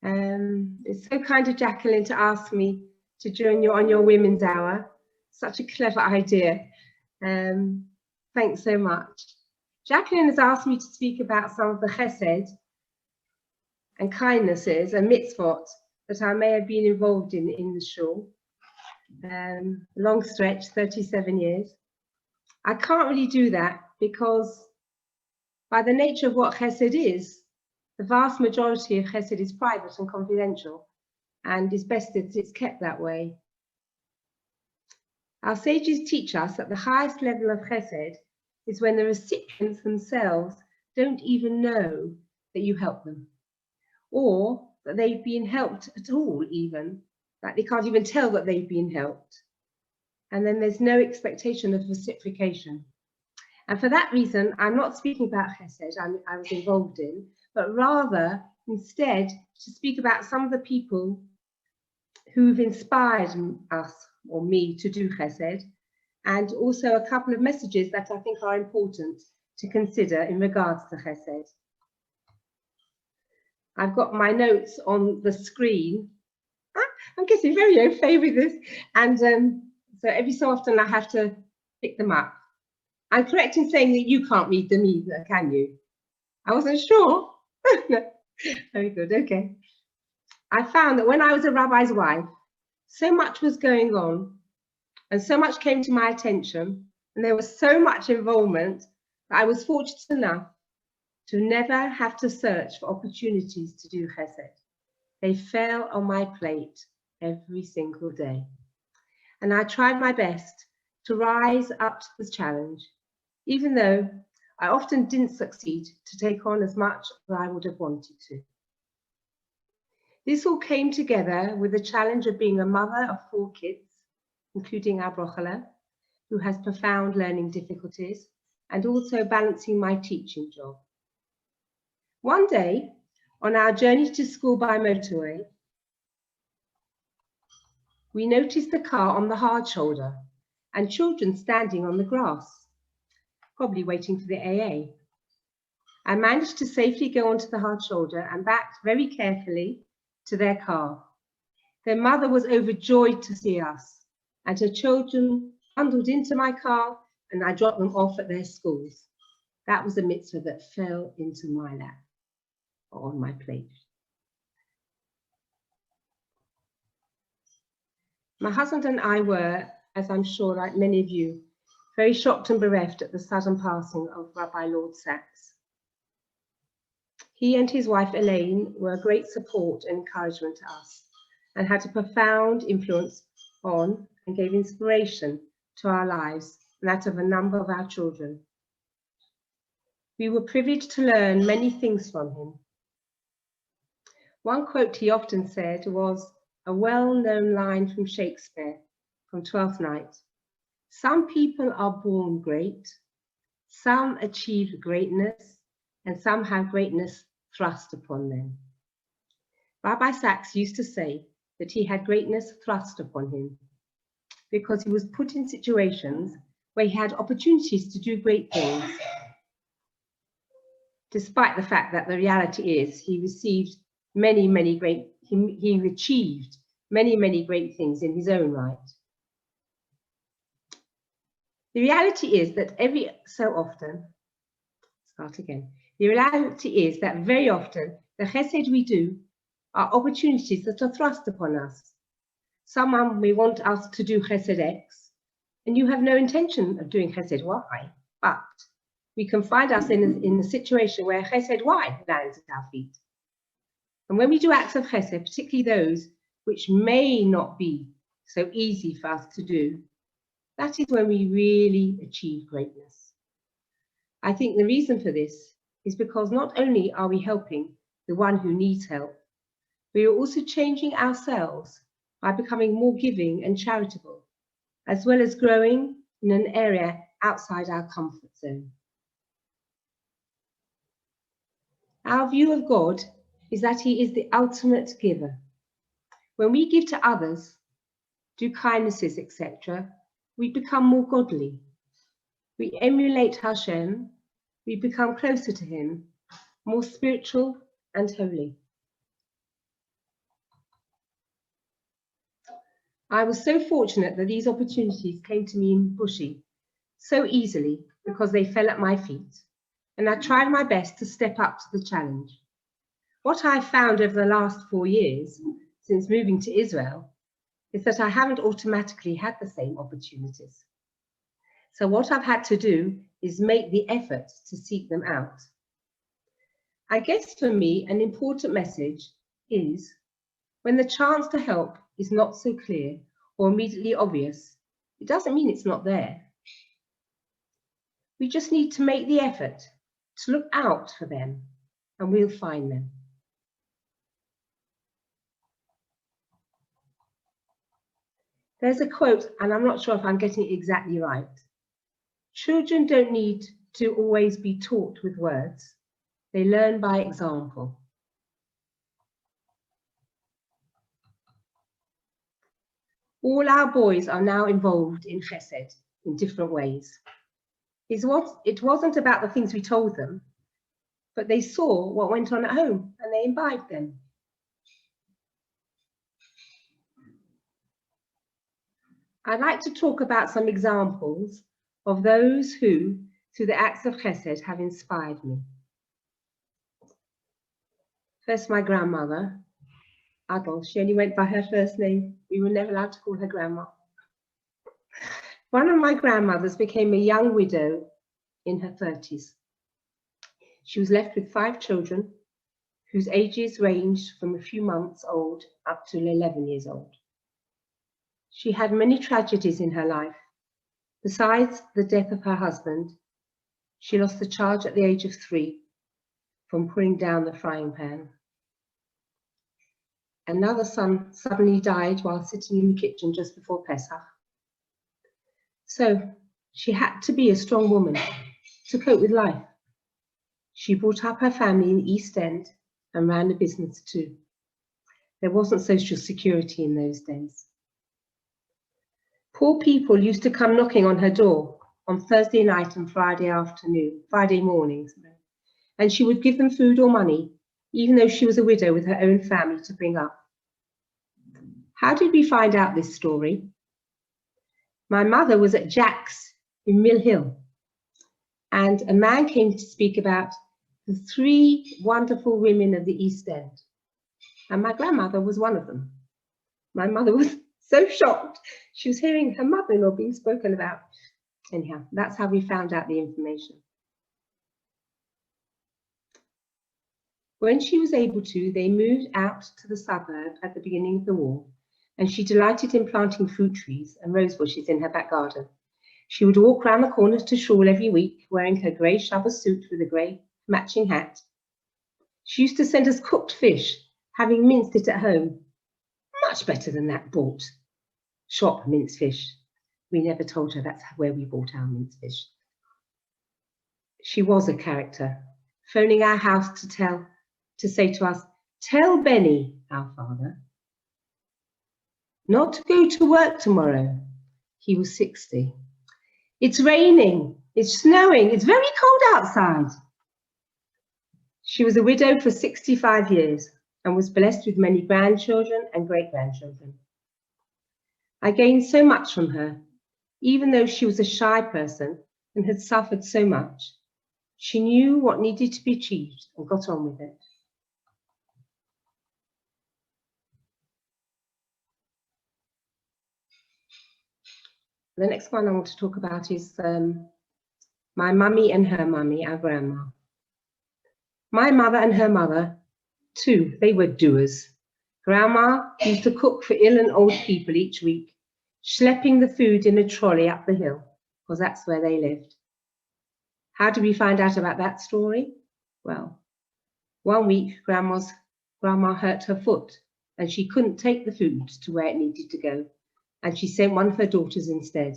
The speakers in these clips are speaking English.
It's so kind of Jacqueline to ask me to join you on your Women's Hour. Such a clever idea. Thanks so much. Jacqueline has asked me to speak about some of the chesed and kindnesses and mitzvot that I may have been involved in the shul. Long stretch, 37 years. I can't really do that because by the nature of what chesed is, the vast majority of chesed is private and confidential, and it's best that it's kept that way. Our sages teach us that the highest level of chesed is when the recipients themselves don't even know that you help them, or that they've been helped at all, even, that they can't even tell that they've been helped. And then there's no expectation of reciprocation. And for that reason, I'm not speaking about chesed I was involved in, but rather instead to speak about some of the people who've inspired us or me to do chesed, and also a couple of messages that I think are important to consider in regards to chesed. I've got my notes on the screen. I'm getting very au fait with this, and so every so often I have to pick them up. I'm correct in saying that you can't read them either, can you? I wasn't sure. Very good, okay. I found that when I was a rabbi's wife, so much was going on and so much came to my attention, and there was so much involvement that I was fortunate enough to never have to search for opportunities to do chesed. They fell on my plate every single day. And I tried my best to rise up to this challenge, even though I often didn't succeed to take on as much as I would have wanted to. This all came together with the challenge of being a mother of 4 kids, including our brochela, who has profound learning difficulties, and also balancing my teaching job. One day, on our journey to school by motorway, we noticed a car on the hard shoulder and children standing on the grass, probably waiting for the AA. I managed to safely go onto the hard shoulder and backed very carefully to their car. Their mother was overjoyed to see us, and her children bundled into my car, and I dropped them off at their schools. That was a mitzvah that fell into my lap, or on my plate. My husband and I were, as I'm sure like many of you, very shocked and bereft at the sudden passing of Rabbi Lord Sachs. He and his wife Elaine were a great support and encouragement to us, and had a profound influence on and gave inspiration to our lives and that of a number of our children. We were privileged to learn many things from him. One quote he often said was a well-known line from Shakespeare from Twelfth Night. Some people are born great, some achieve greatness, and some have greatness thrust upon them. Rabbi Sachs used to say that he had greatness thrust upon him because he was put in situations where he had opportunities to do great things, despite the fact that the reality is he received he achieved many great things in his own right. The reality is that the reality is that very often the chesed we do are opportunities that are thrust upon us. Someone may want us to do chesed X, and you have no intention of doing chesed Y, but we can find us in a situation where chesed Y lands at our feet. And when we do acts of chesed, particularly those which may not be so easy for us to do, that is when we really achieve greatness. I think the reason for this is because not only are we helping the one who needs help, we are also changing ourselves by becoming more giving and charitable, as well as growing in an area outside our comfort zone. Our view of God is that he is the ultimate giver. When we give to others, do kindnesses, etc., we become more godly. We emulate Hashem, we become closer to him, more spiritual and holy. I was so fortunate that these opportunities came to me in Bushy so easily because they fell at my feet, and I tried my best to step up to the challenge. What I found over the last 4 years since moving to Israel is that I haven't automatically had the same opportunities. So what I've had to do is make the effort to seek them out. I guess for me, an important message is when the chance to help is not so clear or immediately obvious, it doesn't mean it's not there. We just need to make the effort to look out for them, and we'll find them. There's a quote, and I'm not sure if I'm getting it exactly right. Children don't need to always be taught with words. They learn by example. All our boys are now involved in chesed in different ways. It wasn't about the things we told them, but they saw what went on at home and they imbibed them. I'd like to talk about some examples of those who, through the acts of chesed, have inspired me. First, my grandmother, Adol. She only went by her first name. We were never allowed to call her grandma. One of my grandmothers became a young widow in her 30s. She was left with 5 children whose ages ranged from a few months old up to 11 years old. She had many tragedies in her life. Besides the death of her husband, she lost the charge at the age of 3 from putting down the frying pan. Another son suddenly died while sitting in the kitchen just before Pesach. So she had to be a strong woman to cope with life. She brought up her family in the East End and ran a business too. There wasn't social security in those days. Poor people used to come knocking on her door on Thursday night and Friday mornings, and she would give them food or money, even though she was a widow with her own family to bring up. How did we find out this story? My mother was at Jack's in Mill Hill, and a man came to speak about the 3 wonderful women of the East End, and my grandmother was one of them. My mother was so shocked. She was hearing her mother-in-law being spoken about. Anyhow, that's how we found out the information. When she was able to, they moved out to the suburb at the beginning of the war, and she delighted in planting fruit trees and rose bushes in her back garden. She would walk round the corner to shul every week, wearing her grey Shabbos suit with a grey matching hat. She used to send us cooked fish, having minced it at home. Much better than that bought shop minced fish. We never told her that's where we bought our minced fish. She was a character, phoning our house to say to us, "Tell Benny, our father, not to go to work tomorrow." He was 60. "It's raining, it's snowing, it's very cold outside." She was a widow for 65 years and was blessed with many grandchildren and great-grandchildren. I gained so much from her. Even though she was a shy person and had suffered so much, she knew what needed to be achieved and got on with it. The next one I want to talk about is my mummy and her mummy, our grandma. My mother and her mother, too, they were doers. Grandma used to cook for ill and old people each week, schlepping the food in a trolley up the hill, because that's where they lived. How did we find out about that story? Well, one week Grandma hurt her foot and she couldn't take the food to where it needed to go, and she sent one of her daughters instead.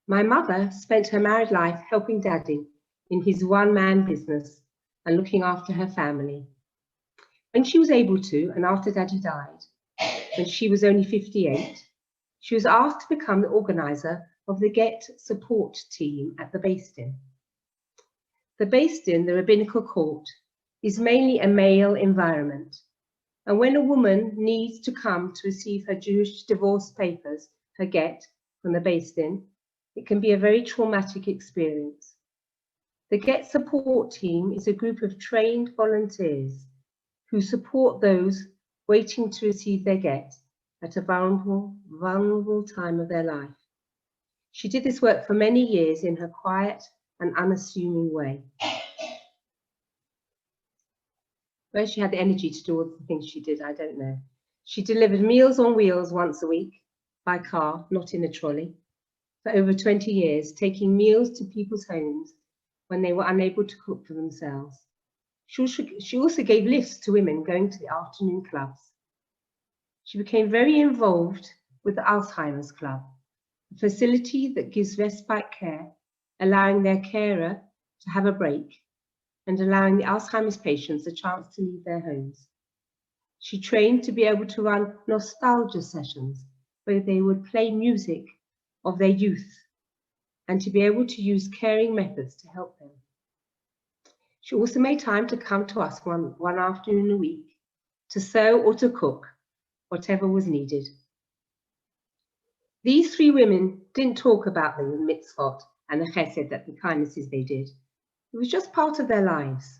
My mother spent her married life helping Daddy in his one-man business and looking after her family. When she was able to, and after Daddy died, when she was only 58, she was asked to become the organizer of the Get support team at the Beis Din. The Beis Din, the rabbinical court, is mainly a male environment. And when a woman needs to come to receive her Jewish divorce papers, her get, from the Beis Din, it can be a very traumatic experience. The Get Support Team is a group of trained volunteers who support those waiting to receive their get at a vulnerable time of their life. She did this work for many years in her quiet and unassuming way. Where she had the energy to do all the things she did, I don't know. She delivered Meals on Wheels once a week by car, not in a trolley, for over 20 years, taking meals to people's homes when they were unable to cook for themselves. She also gave lifts to women going to the afternoon clubs. She became very involved with the Alzheimer's Club, a facility that gives respite care, allowing their carer to have a break and allowing the Alzheimer's patients a chance to leave their homes. She trained to be able to run nostalgia sessions where they would play music of their youth and to be able to use caring methods to help them. She also made time to come to us one afternoon a week to sew or to cook, whatever was needed. These three women didn't talk about the mitzvot and the chesed, that the kindnesses they did. It was just part of their lives.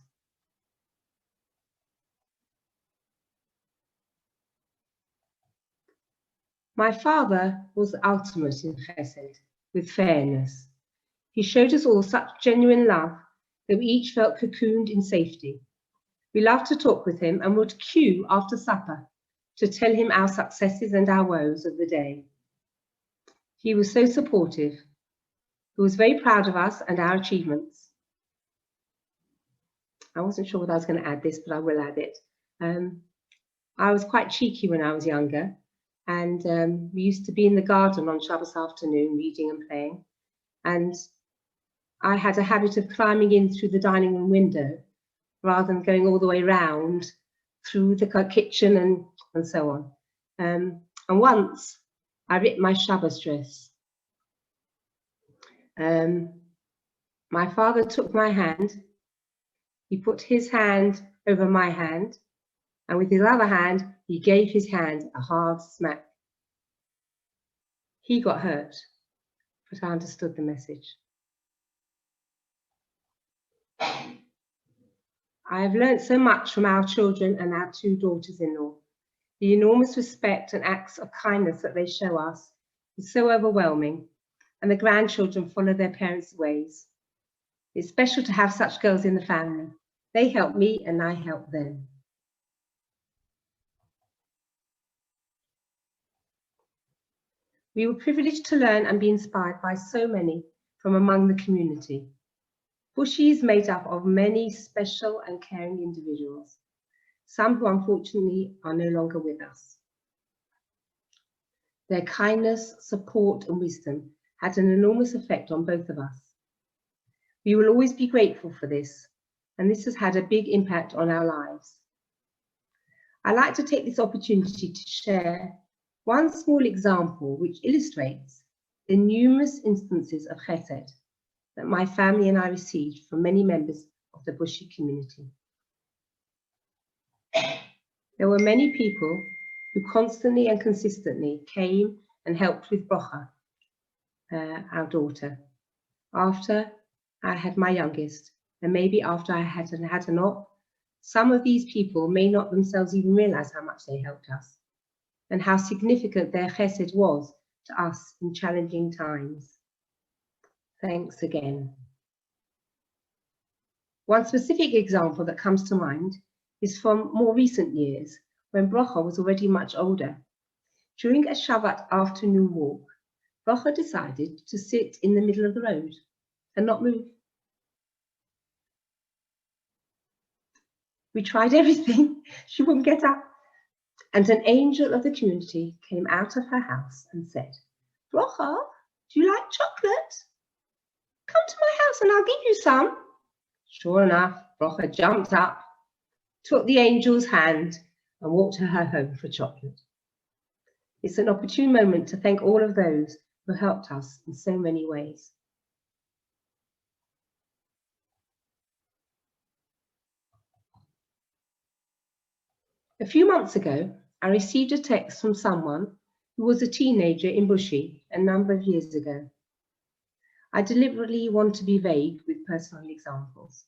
My father was the ultimate in chesed, with fairness. He showed us all such genuine love that we each felt cocooned in safety. We loved to talk with him and would queue after supper to tell him our successes and our woes of the day. He was so supportive. He was very proud of us and our achievements. I wasn't sure whether I was going to add this, but I will add it. I was quite cheeky when I was younger, and we used to be in the garden on Shabbos afternoon reading and playing. And I had a habit of climbing in through the dining room window rather than going all the way round through the kitchen and so on. And once I ripped my Shabbos dress. My father took my hand. He put his hand over my hand, and with his other hand, he gave his hand a hard smack. He got hurt, but I understood the message. I have learned so much from our children and our two daughters-in-law. The enormous respect and acts of kindness that they show us is so overwhelming, and the grandchildren follow their parents' ways. It's special to have such girls in the family. They help me and I help them. We were privileged to learn and be inspired by so many from among the community. Bushy is made up of many special and caring individuals, some who unfortunately are no longer with us. Their kindness, support and wisdom had an enormous effect on both of us. We will always be grateful for this, and this has had a big impact on our lives. I'd like to take this opportunity to share one small example which illustrates the numerous instances of chesed that my family and I received from many members of the Bushy community. There were many people who constantly and consistently came and helped with Brocha, our daughter, after I had my youngest, and maybe after I had Anot. Some of these people may not themselves even realize how much they helped us and how significant their chesed was to us in challenging times. Thanks again. One specific example that comes to mind is from more recent years when Brocha was already much older. During a Shabbat afternoon walk, Brocha decided to sit in the middle of the road and not move. We tried everything, she wouldn't get up. And an angel of the community came out of her house and said, "Brocha, do you like chocolate? Come to my house and I'll give you some." Sure enough, Brocha jumped up, took the angel's hand and walked her home for chocolate. It's an opportune moment to thank all of those who helped us in so many ways. A few months ago, I received a text from someone who was a teenager in Bushi a number of years ago. I deliberately want to be vague with personal examples.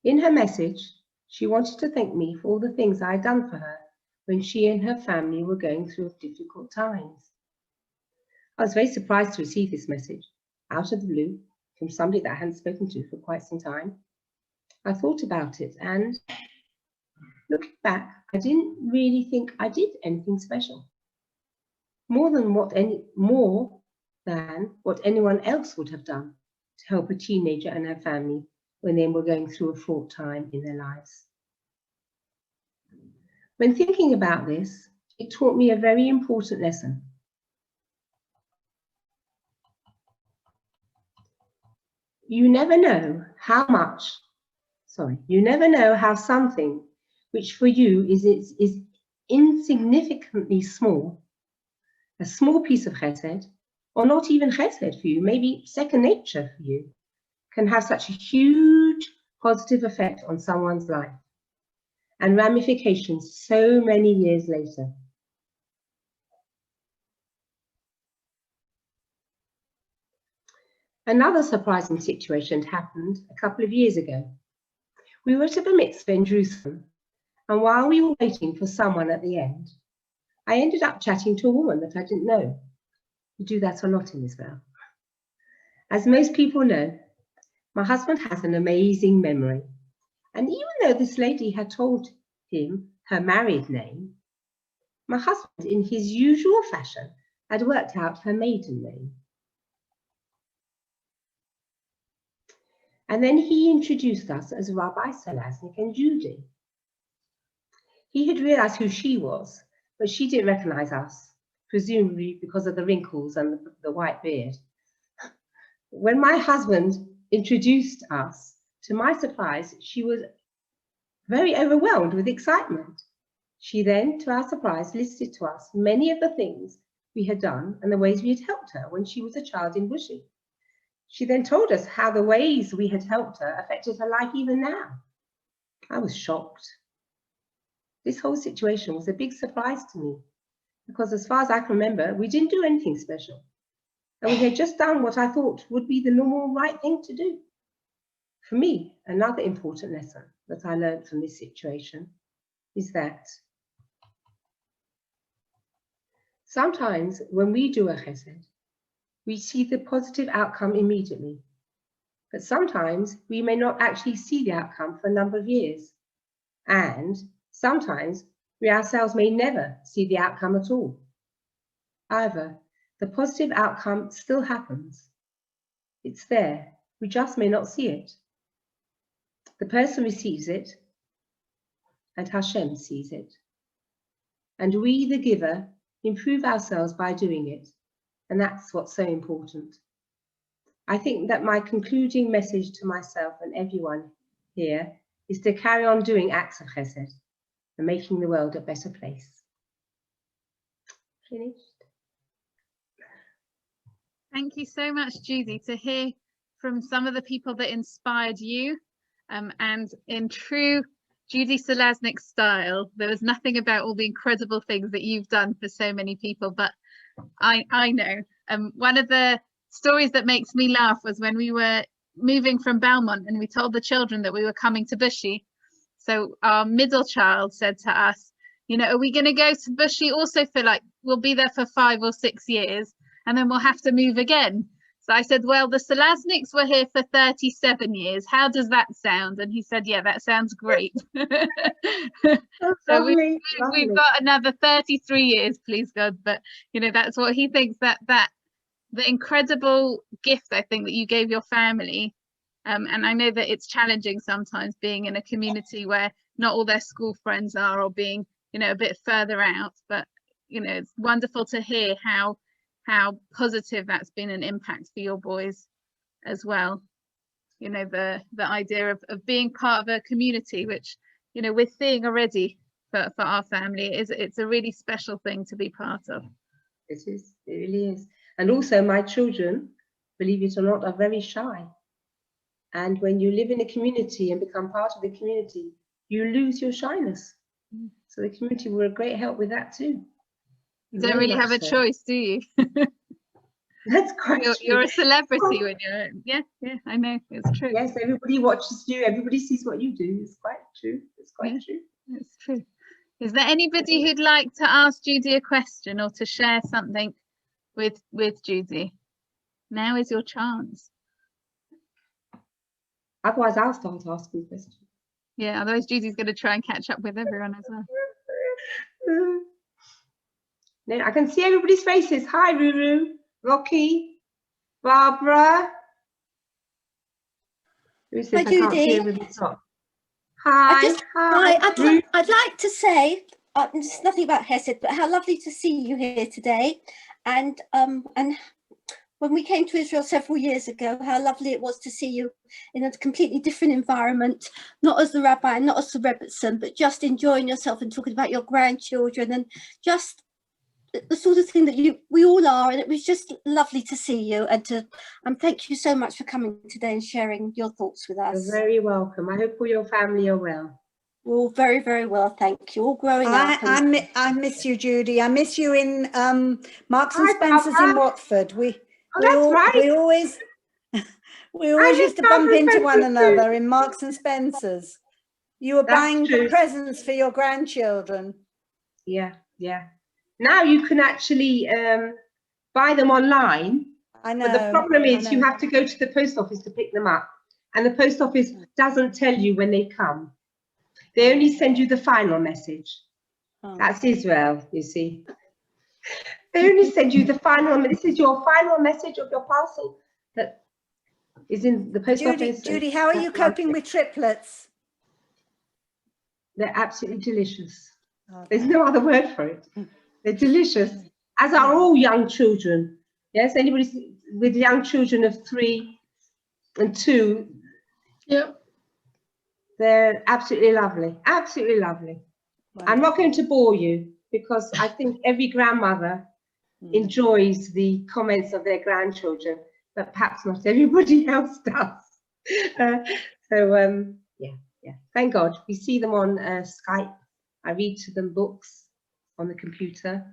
In her message, she wanted to thank me for all the things I had done for her when she and her family were going through difficult times. I was very surprised to receive this message, out of the blue, from somebody that I hadn't spoken to for quite some time. I thought about it, and looking back, I didn't really think I did anything special. More than what anyone else would have done to help a teenager and her family when they were going through a fraught time in their lives. When thinking about this, it taught me a very important lesson. You never know how something which for you is insignificantly small, a small piece of chesed, or not even chesed for you, maybe second nature for you, can have such a huge positive effect on someone's life and ramifications so many years later. Another surprising situation happened a couple of years ago. We were at a mitzvah in Jerusalem, and while we were waiting for someone at the end, I ended up chatting to a woman that I didn't know. We do that a lot in Israel. As most people know, my husband has an amazing memory, and even though this lady had told him her married name, my husband, in his usual fashion, had worked out her maiden name. And then he introduced us as Rabbi Salasnik and Judy. He had realized who she was, but she didn't recognize us, presumably because of the wrinkles and the white beard. When my husband introduced us, to my surprise, she was very overwhelmed with excitement. She then, to our surprise, listed to us many of the things we had done and the ways we had helped her when she was a child in Bushi. She then told us how the ways we had helped her affected her life even now. I was shocked. This whole situation was a big surprise to me because as far as I can remember, we didn't do anything special. And we had just done what I thought would be the normal right thing to do. For me, another important lesson that I learned from this situation is that sometimes when we do a chesed, we see the positive outcome immediately. But sometimes we may not actually see the outcome for a number of years. And sometimes we ourselves may never see the outcome at all. However, the positive outcome still happens. It's there. We just may not see it. The person receives it, and Hashem sees it. And we, the giver, improve ourselves by doing it. And that's what's so important. I think that my concluding message to myself and everyone here is to carry on doing acts of chesed and making the world a better place. Finished. Thank you so much, Judy, to hear from some of the people that inspired you. And in true Judy Salasnik style, there was nothing about all the incredible things that you've done for so many people, but I know. One of the stories that makes me laugh was when we were moving from Belmont and we told the children that we were coming to Bushi. So our middle child said to us, you know, are we going to go to Bushi also for we'll be there for 5 or 6 years and then we'll have to move again. So I said, well, the Salasniks were here for 37 years. How does that sound? And he said, yeah, that sounds great. So we've got another 33 years, please God. But, you know, that's what he thinks, that the incredible gift, I think, that you gave your family. And I know that it's challenging sometimes being in a community where not all their school friends are, or being, you know, a bit further out. But, you know, it's wonderful to hear how positive that's been an impact for your boys as well. You know, the idea of being part of a community, which, you know, we're seeing already for our family, it's a really special thing to be part of. It is, it really is. And also my children, believe it or not, are very shy. And when you live in a community and become part of the community, you lose your shyness. So the community were a great help with that too. You don't really have a choice, do you? That's quite true. You're a celebrity when you're, yeah, I know, it's true. Yes, everybody watches you, everybody sees what you do. It's quite true. It's quite true. It's true. Is there anybody who'd like to ask Judy a question or to share something with Judy? Now is your chance. Otherwise, I'll start asking questions. Yeah, otherwise Judy's going to try and catch up with everyone as well. No, I can see everybody's faces. Hi, Ruru, Rocky, Barbara. Hi, Judy. Hi. I'd like to say, there's nothing about Hesed, but how lovely to see you here today. And when we came to Israel several years ago, how lovely it was to see you in a completely different environment, not as the rabbi, not as the Rebbetzen, but just enjoying yourself and talking about your grandchildren and just the sort of thing that we all are. And it was just lovely to see you and thank you so much for coming today and sharing your thoughts with us. You're very welcome. I hope all your family are well. We're all very, very well, thank you. All growing up. I miss you, Judy. I miss you in Marks and Spencer's in Watford. We always used to bump into one another in Marks and Spencer's. You were buying presents for your grandchildren. Yeah. Now you can actually buy them online. I know. But the problem is you have to go to the post office to pick them up. And the post office doesn't tell you when they come. They only send you the final message. Oh. That's Israel, you see. They only send you the final, this is your final message of your parcel that is in the post office. Judy, how are you coping with triplets? They're absolutely delicious. There's no other word for it. They're delicious, as are all young children. Yes, anybody with young children of 3 and 2. Yep. They're absolutely lovely, absolutely lovely. Wow. I'm not going to bore you because I think every grandmother enjoys the comments of their grandchildren, but perhaps not everybody else does. Yeah. Thank God. We see them on Skype. I read to them books on the computer,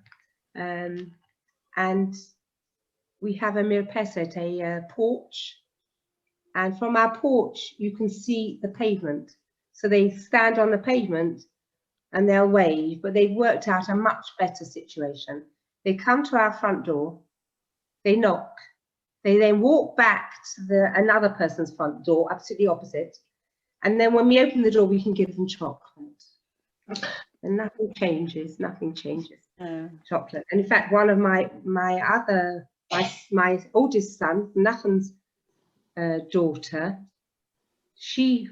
and we have a mirpeset, a porch, and from our porch you can see the pavement. So they stand on the pavement and they'll wave, but they've worked out a much better situation. They come to our front door, they knock, they then walk back to another person's front door, absolutely opposite, and then when we open the door we can give them chocolate. And nothing changes. Chocolate. And in fact, one of my oldest son, Nachum's daughter, she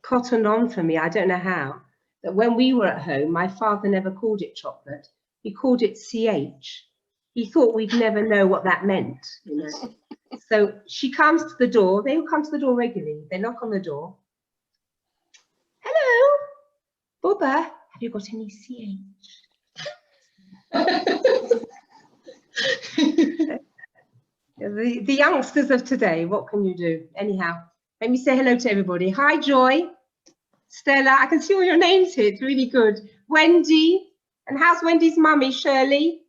cottoned on for me, I don't know how, that when we were at home, my father never called it chocolate. He called it CH. He thought we'd never know what that meant, you know. So she comes to the door. They will come to the door regularly. They knock on the door. Hello, Bubba. Have you got any CH? The youngsters of today, what can you do? Anyhow, let me say hello to everybody. Hi, Joy, Stella. I can see all your names here. It's really good. Wendy. And how's Wendy's mummy, Shirley?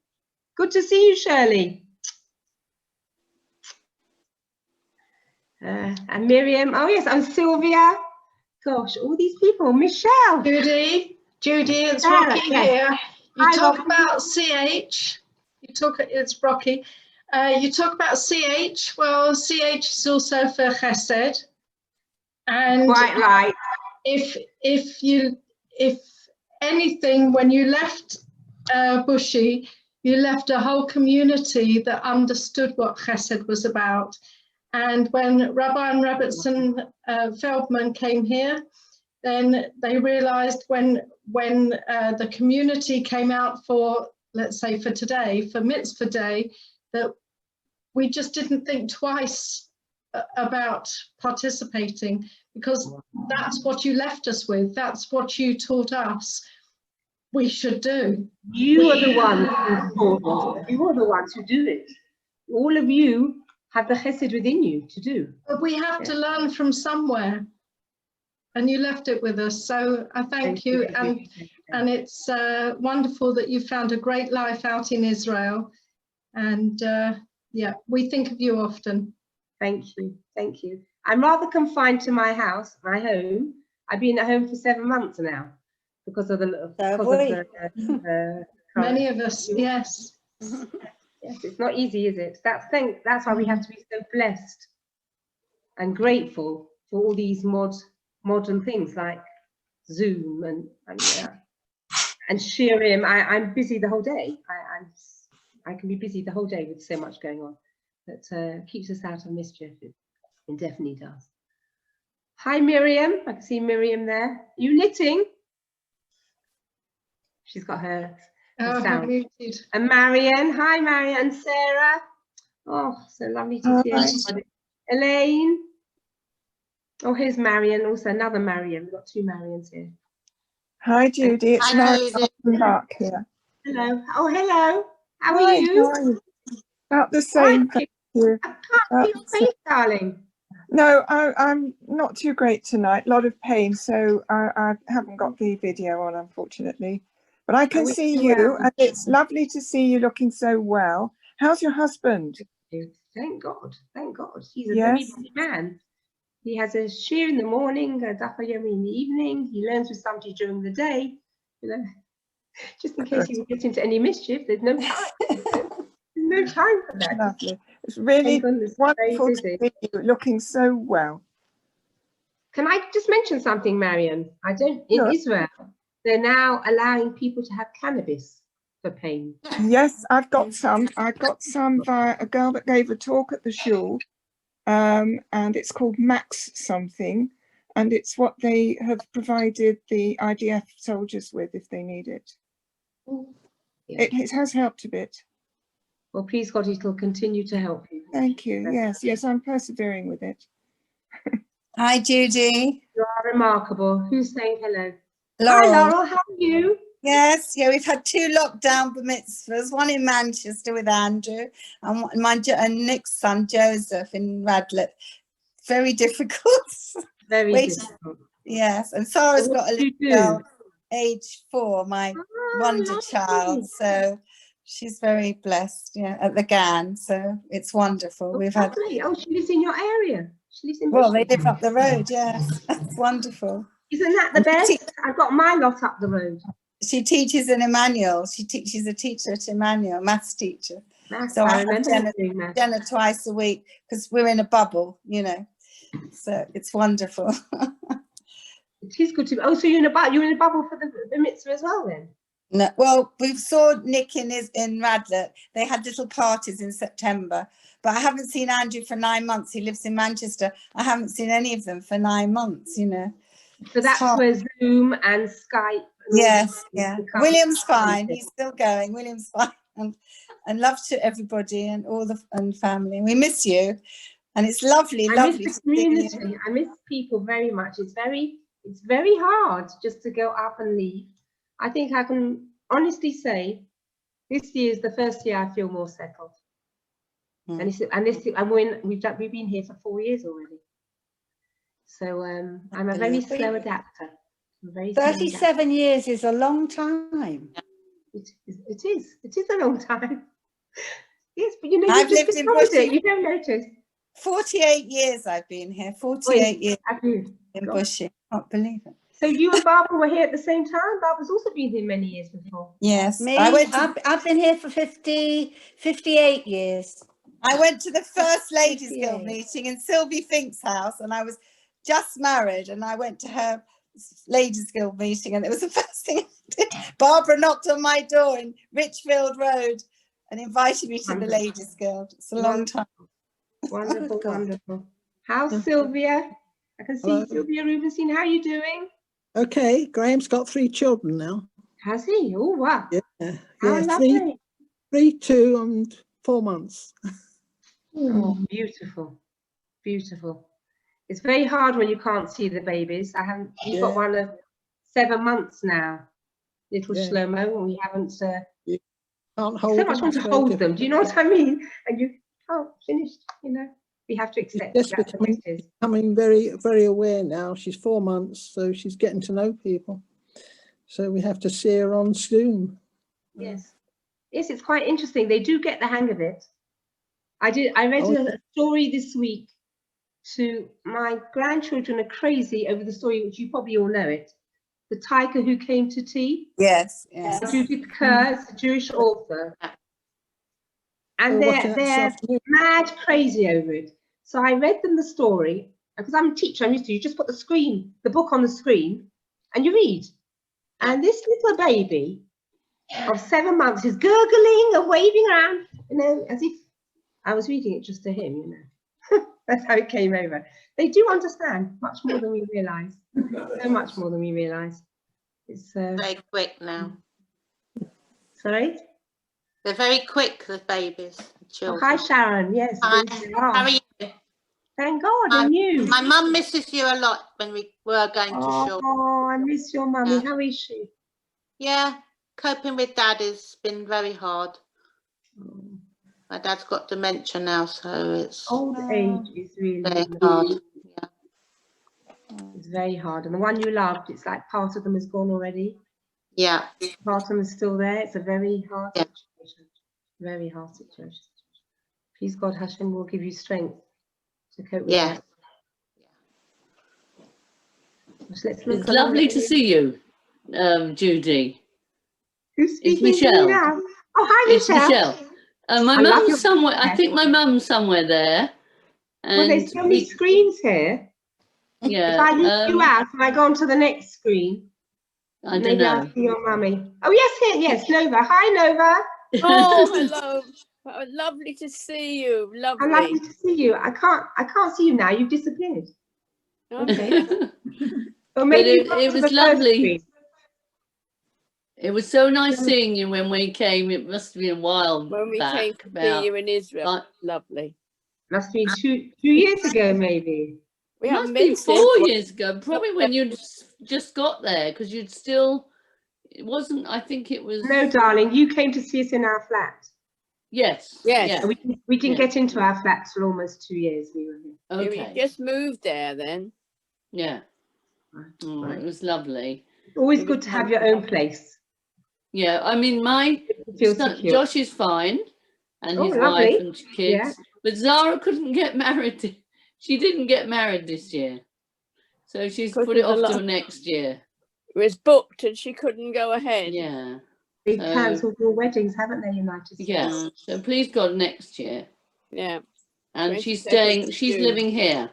Good to see you, Shirley. And Miriam. Oh, yes, and Sylvia. Gosh, all these people. Michelle. Judy, it's Rocky here. You talk about CH. It's Rocky. You talk about CH. Well, CH is also for Chesed. And quite right. If anything, when you left Bushy, you left a whole community that understood what Chesed was about. And when Rabbi and Rebbetzen Feldman came here, then they realized when the community came out for, let's say for today, for Mitzvah Day, that we just didn't think twice about participating, because that's what you left us with. That's what you taught us we should do. You are the ones who taught us. You are the ones who do it. All of you have the chesed within you to do. But we have to learn from somewhere. And you left it with us, so I thank you. And it's wonderful that you found a great life out in Israel. And yeah, we think of you often. Thank you. Thank you. I'm rather confined to my house, my home. I've been at home for 7 months now because of the Many of us, yes. Yes, it's not easy, is it? That's why we have to be so blessed and grateful for all these modern things like Zoom and Shirim. I'm busy the whole day. I can be busy the whole day with so much going on. That keeps us out of mischief. It definitely does. Hi, Miriam. I can see Miriam there. Are you knitting? She's got her sound. And Marianne. Hi, Marianne. And Sarah. Oh, so lovely to see everybody. Elaine. Oh, here's Marianne. Also another Marianne. We've got 2 Marians here. Hi, Judy. It's nice to be back here. Hello. Oh, hello. How are you? How are you? About the same. Thank you. I can't see your face, darling. No, I'm not too great tonight. A lot of pain, so I haven't got the video on, unfortunately. But I can see you, and it's lovely to see you looking so well. How's your husband? Thank God. Thank God. He's a very busy man. He has a shear in the morning, a dafayomi in the evening. He learns with somebody during the day. You know, just in case he will get into any mischief. There's no time. There's no time for that. Lovely. It's really wonderful to see you looking so well. Can I just mention something, Marion? In Israel, they're now allowing people to have cannabis for pain. Yes, I've got some. I got some via a girl that gave a talk at the shul, and it's called Max something, and it's what they have provided the IDF soldiers with if they need it. Yeah. It has helped a bit. Well, please God, it will continue to help you. Thank you. Yes, I'm persevering with it. Hi, Judy. You are remarkable. Who's saying hello? Laurel. Hi, Laurel. How are you? Yes, we've had 2 lockdown bar mitzvahs, one in Manchester with Andrew and Nick's son, Joseph, in Radlett. Very difficult. Very difficult. Yes, and Sarah's got a little girl, age 4, my wonder child. So she's very blessed, at the GAN. So it's wonderful. We've had. Oh, she lives in your area. She lives in. Well, they live up the road. Yes, that's wonderful. Isn't that the best? I've got my lot up the road. She teaches in Emmanuel. She's a teacher at Emmanuel, maths teacher. So I remember Jenna twice a week because we're in a bubble, So it's wonderful. It is good to. Oh, so you're in a bubble for the mitzvah as well, then? No, well, we saw Nick in Radlett. They had little parties in September, but I haven't seen Andrew for 9 months. He lives in Manchester. I haven't seen any of them for 9 months. So that's where Zoom and Skype. Yes, William's fine. He's still going. William's fine, and love to everybody and all the family. We miss you, and it's lovely. I miss the community. I miss people very much. It's very hard just to go up and leave. I think I can honestly say this year is the first year I feel more settled. And we've been here for 4 years already. So I'm a very slow adapter. 37 years is a long time. It is a long time. Yes, but you I've lived in Bushey. You don't notice. 48 years I've been here. 48 years in Bushey. Can't believe it. So you and Barbara were here at the same time? Barbara's also been here many years before. Yes. I've been here for 58 years. I went to the first Ladies Guild meeting in Sylvie Fink's house, and I was just married, and I went to her Ladies Guild meeting, and it was the first thing I did. Barbara knocked on my door in Richfield Road and invited me to the Ladies Guild. It's a long time. Wonderful, wonderful. How's Sylvia? I can see Sylvia Rubenstein. How are you doing? Okay, Graham's got 3 children now. Has he? Oh, wow. Yeah, lovely. 3, 2 and 4 months. Oh, beautiful, beautiful. It's very hard when you can't see the babies. We've got one of 7 months now, little Shlomo, and we haven't. You can't hold so much want to hold them. Do you know what I mean? And you can't finish. We have to accept it. Becoming very, very aware now. She's 4 months, so she's getting to know people. So we have to see her on Zoom. Yes. Yes, it's quite interesting. They do get the hang of it. I read a story this week to my grandchildren are crazy over the story, which you probably all know it. The Tiger Who Came to Tea. Yes, yes. Judith Kerr, a Jewish author. And they're mad crazy over it. So I read them the story, because I'm a teacher, I'm used to, you just put the book on the screen and you read. And this little baby of 7 months is gurgling and waving around, you know, as if I was reading it just to him, you know. That's how it came over. They do understand much more than we realise. So much more than we realise. It's very quick now. Sorry? They're very quick, the babies, the children. Oh, hi, Sharon. Yes. Hi. How are you? Thank God, and you. My mum misses you a lot when we were going to shul. Oh, I miss your mummy. Yeah. How is she? Yeah, coping with dad has been very hard. My dad's got dementia now, so it's old age is really very hard. Yeah. It's very hard. And the one you loved, it's like part of them is gone already. Yeah. Part of them is still there. It's a very hard situation. Very hard situation. Please God, Hashem will give you strength to cope with that. Let's look. It's lovely to see you, Judy. Who's speaking? It's Michelle. Now? Oh, hi, It's Michelle. Michelle. My mum's somewhere. I think my mum's somewhere there. And well, there's so many screens here. Yeah. If I leave you out and I go on to the next screen, I don't maybe know. I'll see your mummy. Oh, yes, here, yes, Nova. Hi, Nova. Oh, hello. Oh, lovely to see you. Lovely. I'm lovely to see you. I can't see you now. You've disappeared. Okay. Well, maybe it was lovely. It was so nice seeing you when we came. It must have been a while when we back, came to see you in Israel. Lovely. Must be two years ago, maybe. We must be 4 years ago, probably when you just got there, because you'd still. It wasn't. I think it was. No, darling, you came to see us in our flat. Yes. Yeah. We didn't get into our flats for almost 2 years. We were here. Okay. We just moved there then. Yeah. Oh, it was lovely. It's always good to have your own place. Yeah, I mean, my son, Josh is fine, and his wife and kids, but Zara couldn't get married. She didn't get married this year, so she's put it off till next year. It was booked and she couldn't go ahead. Yeah. They've cancelled your weddings, haven't they, United States? Yeah, so please God, next year. Yeah. And she's staying, she's living here.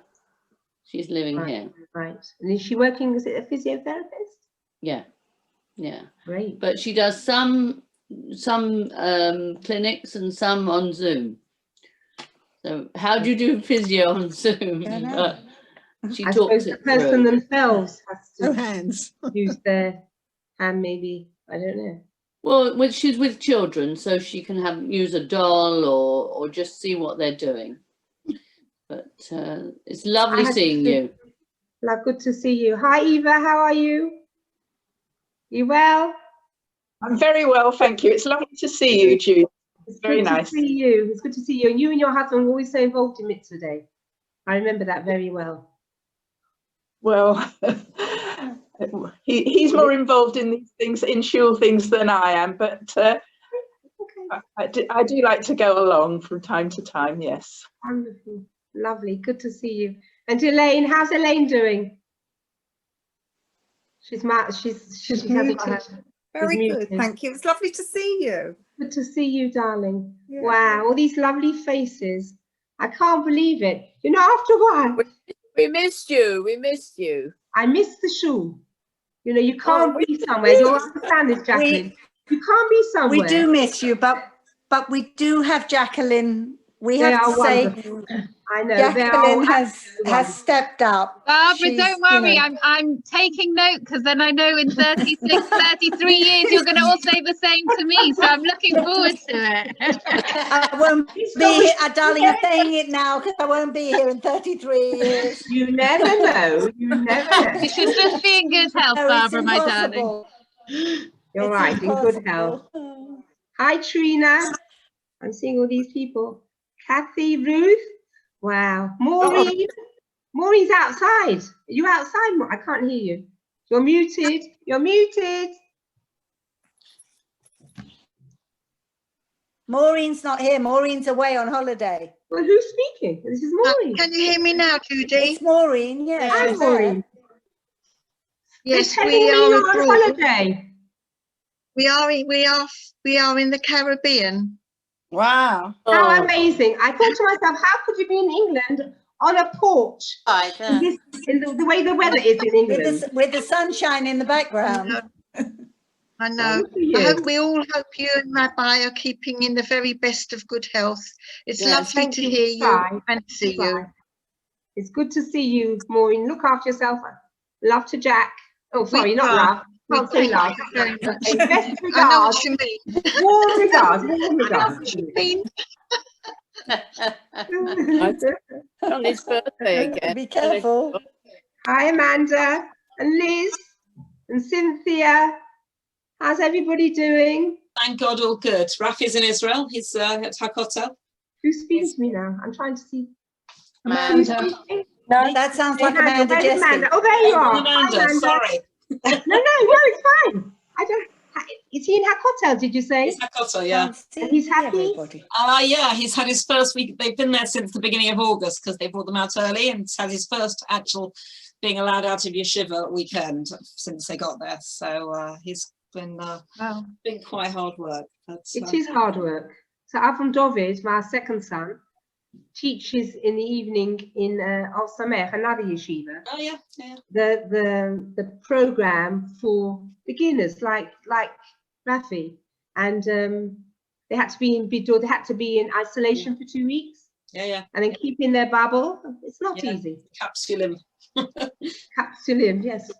She's living here. Right. And is she working as a physiotherapist? Yeah. Yeah. Great. But she does some clinics and some on Zoom. So how do you do physio on Zoom? She I talks suppose the it person through. themselves has to hands. use their hand, maybe. I don't know. Well, when she's with children, so she can use a doll or just see what they're doing. But it's lovely seeing you. Good to see you. Hi, Eva. How are you? You well? I'm very well, thank you. It's lovely to see you, Judy. It's very nice. Good to see you. It's good to see you. And you and your husband were always so involved in Mitzvah Day. I remember that very well. Well, he's more involved in these things, in shul things, than I am, but I do like to go along from time to time, yes. Wonderful. Lovely. Good to see you. And Elaine, how's Elaine doing? She's muted. Very good, thank you. It's lovely to see you. Good to see you, darling. Yeah. Wow, all these lovely faces. I can't believe it. You know, after a while. We missed you. We missed you. I missed the shul. You know, you can't be somewhere. You'll understand this, Jacqueline. You can't be somewhere. We do miss you, but we do have Jacqueline. We have to say, I know. Jacqueline has stepped up. Barbara, don't worry. I'm taking note, because then I know in 36, 33 years you're going to all say the same to me. So I'm looking forward to it. I won't be here, darling. I'm saying it now because I won't be here in 33 years. You never know. You never know. You should just be in good health, Barbara, my darling. You're right, in good health. Hi, Trina. I'm seeing all these people. Kathy, Ruth. Wow. Maureen. Maureen's outside. Are you outside? I can't hear you. You're muted. You're muted. Maureen's not here. Maureen's away on holiday. Well, who's speaking? This is Maureen. Can you hear me now, Judy? It's Maureen, yes. Hi, she's Maureen. Yes, You're we telling me are you're on abroad. holiday. We are in the Caribbean. Wow. How amazing. I thought to myself, how could you be in England on a porch in the way the weather is in England? With the sunshine in the background. I know. We all hope you and Rabbi are keeping in the very best of good health. It's lovely to hear you and see you. It's good to see you, Maureen. Look after yourself. Love to Jack. Oh, sorry, not love. Can't say love. Very much. Best regards. I know what you mean. Warm regards. Warm regards. I know what you mean. On his birthday again. Be careful. Hi, Amanda and Liz and Cynthia. How's everybody doing? Thank God, all good. Rafi's in Israel. He's at Hakotel. Who speaks to me now? I'm trying to see. Amanda. No, that sounds like Amanda Where's Jesky. Amanda? Oh, there you are. Amanda, Hi, Amanda. sorry. No, it's fine. I don't. Is he in Hakotel? Did you say? He's Hakotel, yeah. And he's happy. Yeah, he's had his first week. They've been there since the beginning of August because they brought them out early, and he's had his first actual being allowed out of yeshiva weekend since they got there. So he's been quite hard work. It is hard work. So Avram David, my second son, teaches in the evening in Al Samech, another yeshiva. Oh yeah. The program for beginners like Rafi, and they had to be in Bidor. They had to be in isolation for 2 weeks. Yeah. And then keep in their bubble. It's not easy. Capsulim. Capsulim, yes.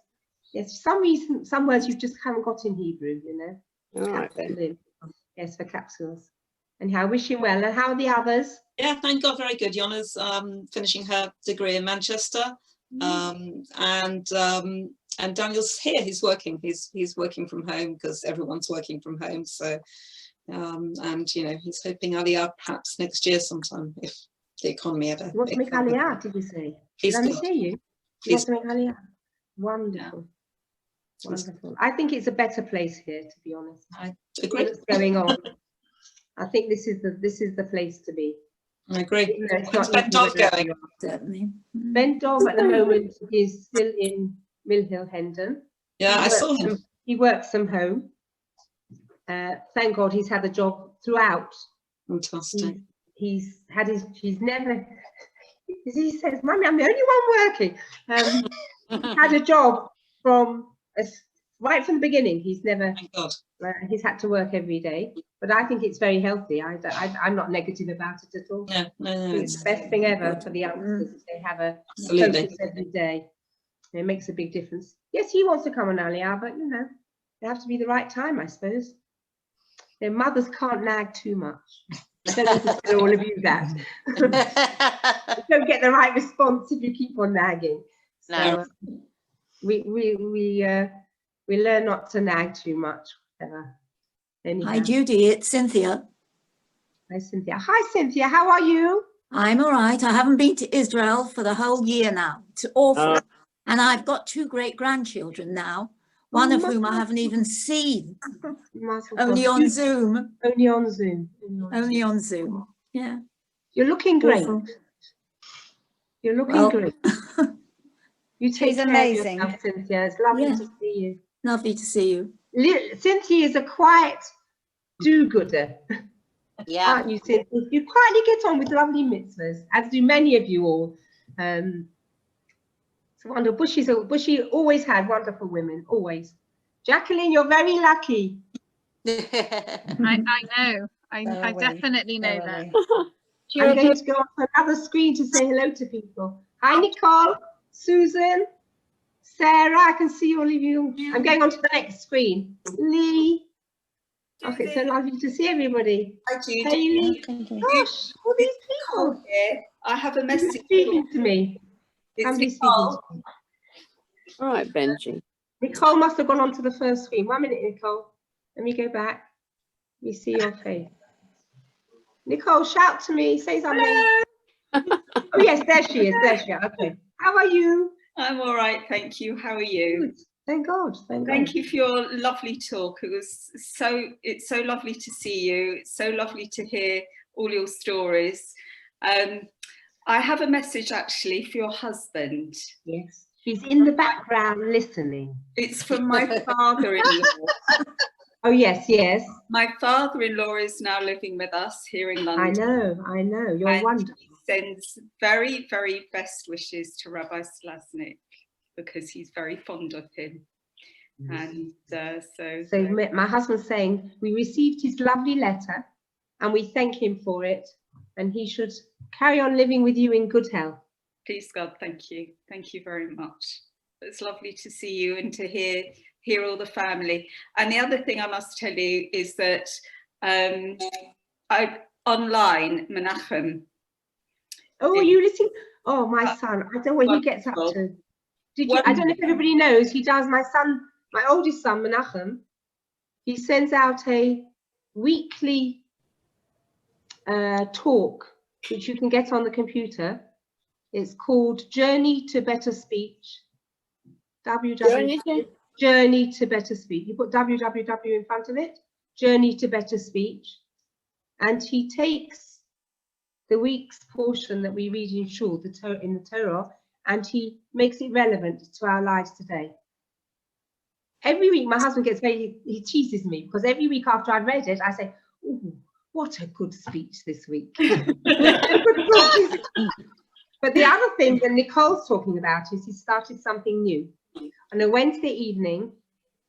Yes, for some reason, some words you just haven't got in Hebrew, you know. All right, then. Yes, for capsules. And I wish him well. And how are the others? Yeah, thank God, very good. Yona's finishing her degree in Manchester, and Daniel's here. He's working. He's working from home because everyone's working from home. So, and you know, he's hoping Aliyah perhaps next year sometime if the economy ever. You want to make Aliyah? Did you say? Please Let me God. see you. You want to make Aliyah? Wonderful. Yeah. Wonderful. I think it's a better place here, to be honest. I agree. What's going on? I think this is the place to be. I agree. When's Ben Dov going? Certainly. Ben Dov at the moment is still in Mill Hill, Hendon. Yeah, I saw him. He works from home. Thank God he's had a job throughout. Fantastic. He's never. He says, "Mummy, I'm the only one working." Had a job from right from the beginning. He's never. Thank God. He's had to work every day, but I think it's very healthy. I'm not negative about it at all. No, It's the best thing ever for the youngsters if they have a Absolutely. focus every day. It makes a big difference. Yes, he wants to come on Aliyah, but you know, it has to be the right time, I suppose. Their mothers can't nag too much. I don't know if tell all of you that. You don't get the right response if you keep on nagging. So we learn not to nag too much. Anyhow. Hi, Judy, it's Cynthia. Hi, Cynthia. Hi, Cynthia. How are you? I'm all right. I haven't been to Israel for the whole year now. It's awful. And I've got 2 great grandchildren now, one of whom I haven't even seen. Only on Zoom. Only on Zoom. Only on Zoom. Yeah. You're looking great. You're looking great. You take care of yourself, Cynthia. It's lovely to see you. Lovely to see you. Cynthia is a quiet do-gooder. Yeah. Aren't you, Cynthia? You quietly get on with lovely mitzvahs, as do many of you all. It's wonderful. Bushy always had wonderful women, always. Jacqueline, you're very lucky. I know. I definitely know that. I'm going to go on to another screen to say hello to people. Hi, Nicole, Susan, Sarah, I can see all of you. I'm going on to the next screen. Lee. Okay, so lovely to see everybody. Hi, Judy. Hayley. Gosh, all these people. Here. I have a message. Speaking to me. Somebody's speaking to me. All right, Benji. Nicole must have gone on to the first screen. 1 minute, Nicole. Let me go back. Let me see your face. Nicole, shout to me. Say something. Oh, yes, there she is. There she is. Okay. How are you? I'm all right, thank you. How are you? Thank God. Thank you for your lovely talk. It's so lovely to see you. It's so lovely to hear all your stories. I have a message actually for your husband. Yes, he's in the background listening. It's from my father-in-law. Oh yes, yes. My father-in-law is now living with us here in London. I know. You're wonderful. He sends very, very best wishes to Rabbi Salasnik because he's very fond of him. And so my husband's saying we received his lovely letter and we thank him for it, and he should carry on living with you in good health. Please God, thank you. Thank you very much. It's lovely to see you and to hear all the family. And the other thing I must tell you is that online, Menachem. Oh, are you listening? Oh, my son, I don't know what he gets up to. I don't know if everybody knows, he does, my oldest son, Menachem, he sends out a weekly talk, which you can get on the computer. It's called Journey to Better Speech. Journey to Better Speech. You put www in front of it, Journey to Better Speech. And he takes the week's portion that we read in shul, in the Torah, and he makes it relevant to our lives today. Every week, my husband he teases me, because every week after I've read it, I say, "Ooh, what a good speech this week." But the other thing that Nicole's talking about is he started something new. On a Wednesday evening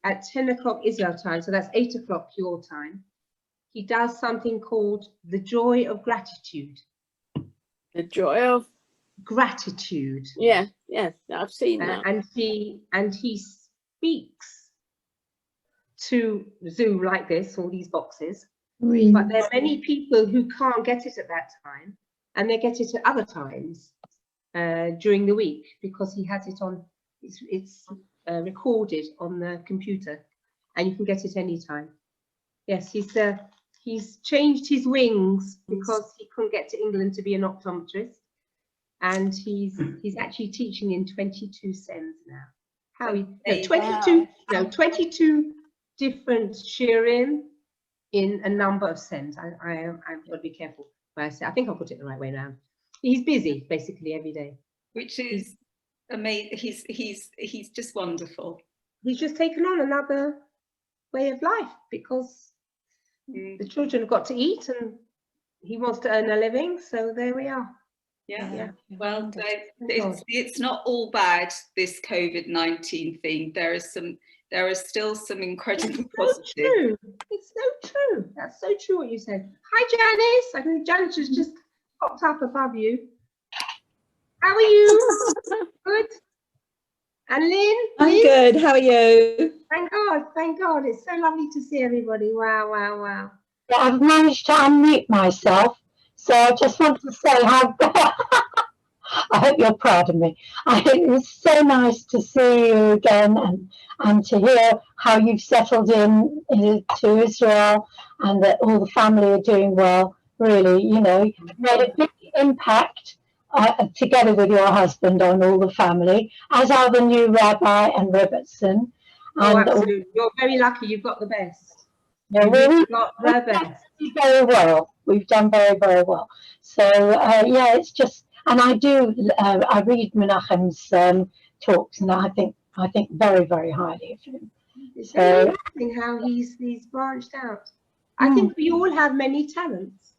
at 10 o'clock Israel time, so that's 8 o'clock your time, he does something called the joy of gratitude. The joy of gratitude. Yes, I've seen that. And he speaks to Zoom like this, all these boxes. But there are many people who can't get it at that time, and they get it at other times during the week, because he has it on. It's recorded on the computer, and you can get it anytime. Yes, he's changed his wings because he couldn't get to England to be an optometrist, and he's actually teaching in 22 sens now. 22 different shirim in a number of sens. I've got to be careful what I say. I think I'll put it the right way around. He's busy basically every day, which is amazing. He's just wonderful. He's just taken on another way of life because the children have got to eat, and he wants to earn a living. So there we are. Yeah. Well, it's not all bad, this COVID-19 thing. There are still some incredible positive. It's so true. That's so true what you said. Hi, Janice. I think Janice has just popped up above you. How are you? Good. And Lynn? I'm good. How are you? Thank God. Thank God. It's so lovely to see everybody. Wow. Yeah, I've managed to unmute myself, so I just want to say how I hope you're proud of me. It was so nice to see you again, and to hear how you've settled to Israel, and that all the family are doing well. Really, you've made a big impact together with your husband on all the family, as are the new rabbi and Rebbetzen. Oh, absolutely. You're very lucky. You've got the best. Yeah, we've got the best. Very well. We've done very, very well. So yeah, it's just, and I read Menachem's talks, and I think very, very highly of him. It's so interesting how he's branched out. I think we all have many talents,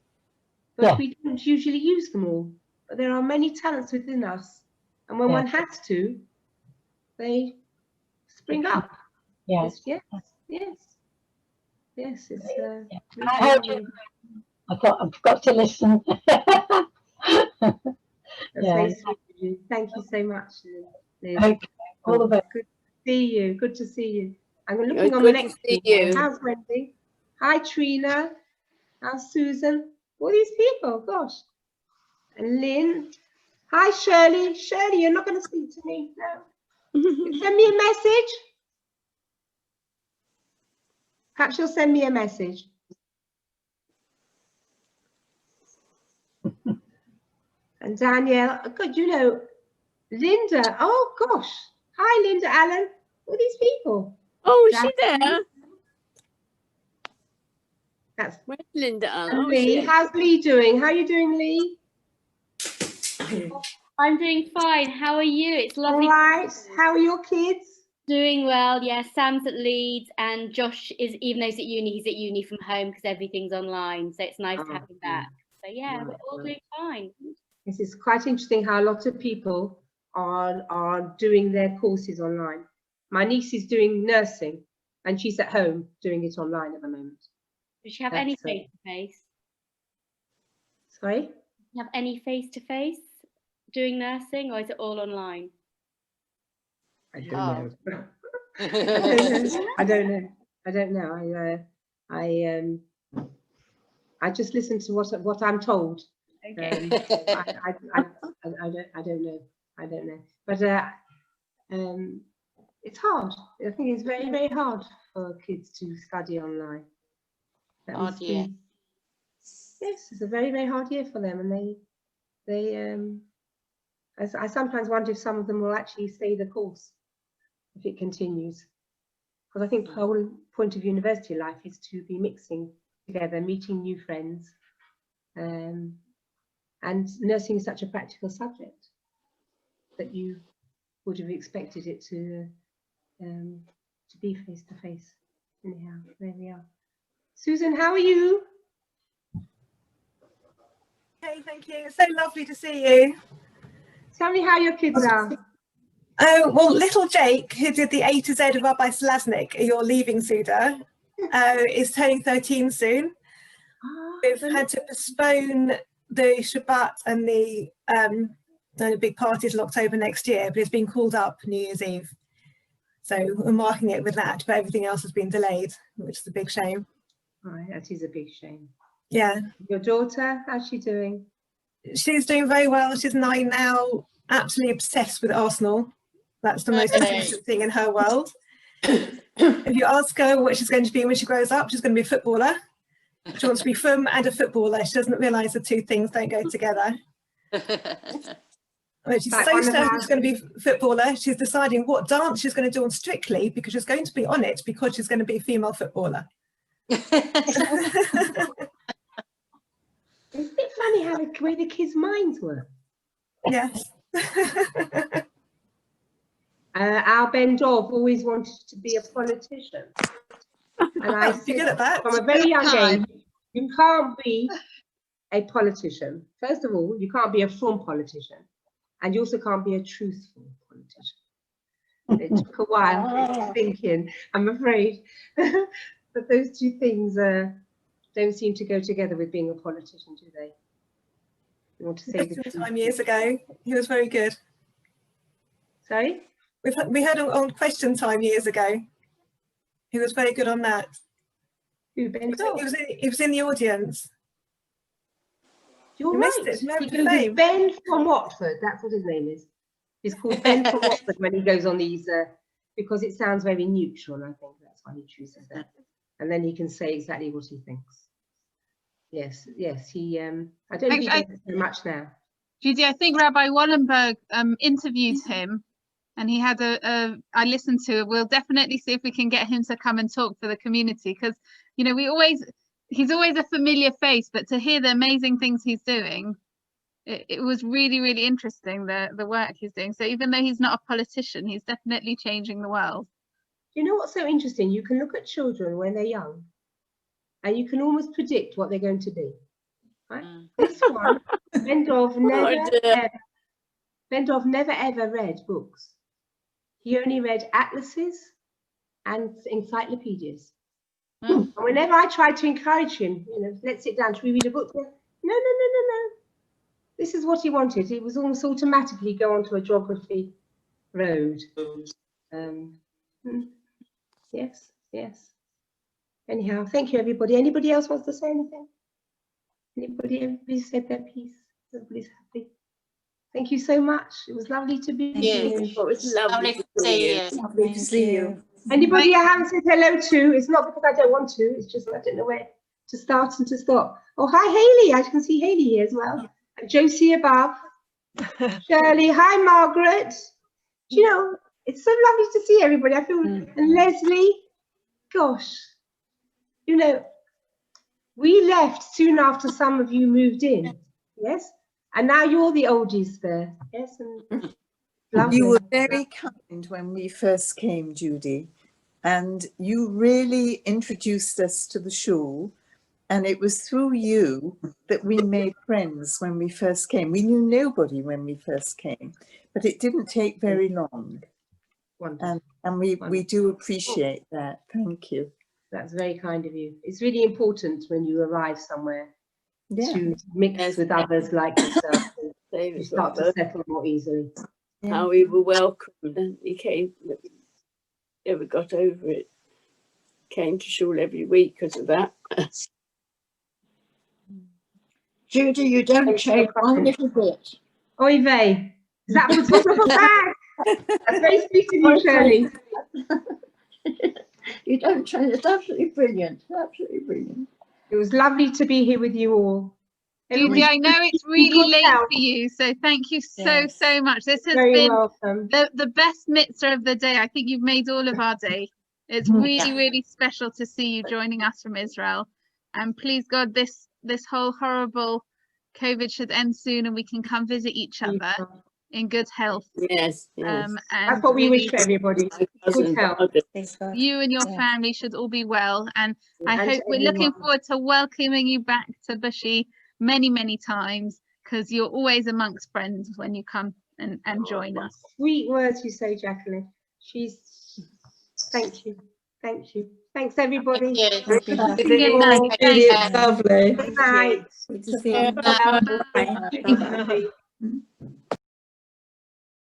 but we don't usually use them all. But there are many talents within us, and when one has to, they spring up. Yes. Yes, it's. I thought I forgot to listen. That's very sweet of you. Thank you so much, Liz. Okay. All the best. Good to see you. Good to see you. I'm looking on the next video. How's Wendy? Hi, Trina. How's Susan? All these people, gosh. And Lynn. Hi, Shirley. Shirley, you're not going to speak to me? No. You send me a message. Perhaps you'll send me a message. And Danielle, good, Linda. Oh, gosh. Hi, Linda Allen. All these people. Oh, is she there? That's where's Linda. And Lee, how's Lee doing? How are you doing, Lee? I'm doing fine. How are you? It's lovely. All right. How are your kids? Doing well. Yeah, Sam's at Leeds and Josh is, even though he's at uni from home because everything's online. So it's nice to have him back. So yeah, we're all doing fine. This is quite interesting how a lot of people are doing their courses online. My niece is doing nursing and she's at home doing it online at the moment. Does she have any face-to-face? Sorry? Do you have any face-to-face doing nursing, or is it all online? I don't know. I don't know. I just listen to what I'm told. Okay. I don't know. But it's hard. I think it's very, very hard for kids to study online. Hard year. Yes, it's a very, very hard year for them, and I sometimes wonder if some of them will actually stay the course if it continues, because I think the whole point of university life is to be mixing together, meeting new friends, and nursing is such a practical subject that you would have expected it to be face to face. Anyhow, there we are. Susan, how are you? Okay, thank you. It's so lovely to see you. Tell me how your kids are. Oh, well, little Jake, who did the A to Z of Rabbi Salasnik, your leaving Suda, is turning 13 soon. We've had to postpone the Shabbat and the big party till October next year, but it's been called up New Year's Eve. So we're marking it with that, but everything else has been delayed, which is a big shame. Right, that is a big shame. Yeah. Your daughter, how's she doing? She's doing very well. She's 9 now, absolutely obsessed with Arsenal. That's the most important thing in her world. If you ask her what she's going to be when she grows up, she's going to be a footballer. She wants to be frum and a footballer. She doesn't realise the two things don't go together. She's so certain she's going to be a footballer. She's deciding what dance she's going to do on Strictly because she's going to be on it because she's going to be a female footballer. Isn't it funny how the way the kids' minds work? Yes. Our Ben Dov always wanted to be a politician. And I said, good at that. From a very young age, you can't be a politician. First of all, you can't be a from politician. And you also can't be a truthful politician. It took a while thinking, I'm afraid. But those two things don't seem to go together with being a politician, do they? You want to say the truth. Time years ago, he was very good. Sorry? We had on Question Time years ago. He was very good on that. Who, Ben? He was in the audience. You're you right. Missed it. He goes Ben from Watford. That's what his name is. He's called Ben from Watford when he goes on these, because it sounds very neutral. I think that's why he chooses that. And then he can say exactly what he thinks. Yes, yes. He. I don't think he does it so much now. Judy, I think Rabbi Wallenberg interviewed him, and he had I listened to it. We'll definitely see if we can get him to come and talk for the community, because you know he's always a familiar face, but to hear the amazing things he's doing, it was really, really interesting, the work he's doing. So even though he's not a politician, he's definitely changing the world. You know what's so interesting? You can look at children when they're young and you can almost predict what they're going to be. Right? This one, Ben Dov never ever read books. He only read atlases and encyclopedias. And whenever I tried to encourage him, you know, let's sit down, should we read a book? No. This is what he wanted. He was almost automatically go onto a geography road. Yes. Anyhow, thank you, everybody. Anybody else wants to say anything? Everybody said their piece. Everybody's happy. Thank you so much. It was lovely to be here. It was lovely to see you. Lovely to see you. Anybody I haven't said hello to, it's not because I don't want to, it's just I don't know where to start and to stop. Oh, hi, Hayley. I can see Hayley here as well. And Josie above. Shirley. Hi, Margaret. Do you know, It's so lovely to see everybody. I feel, and Leslie, gosh, you know, we left soon after some of you moved in, yes? And now you're the oldies there, yes? And you were very kind when we first came, Judy, and you really introduced us to the shul. And it was through you that we made friends when we first came. We knew nobody when we first came, but it didn't take very long. And we do appreciate that. Thank you. That's very kind of you. It's really important when you arrive somewhere to mix with others like yourself. You start to settle more easily. How we were welcomed, and he came, never got over it. Came to shul every week because of that. Judy, you don't change one little bit. Oy vey. Is that for top of a bag? That's very sweet of you, Shirley. You don't change. It's absolutely brilliant. Absolutely brilliant. It was lovely to be here with you all. Judy, I know it's really late for you, so thank you so much. This has been the best mitzvah of the day. I think you've made all of our day. It's really special to see you joining us from Israel. And please God, this whole horrible COVID should end soon and we can come visit each other in good health. Yes. And that's what we wish for everybody. Good health. You and your family should all be well. And I hope we're looking forward to welcoming you back to Bushy many times, because you're always amongst friends when you come and join us. Sweet words you say, Jacqueline. Thank you. Thanks, everybody. Thank you. Good night. It's lovely. Good night. Good to see you. Bye.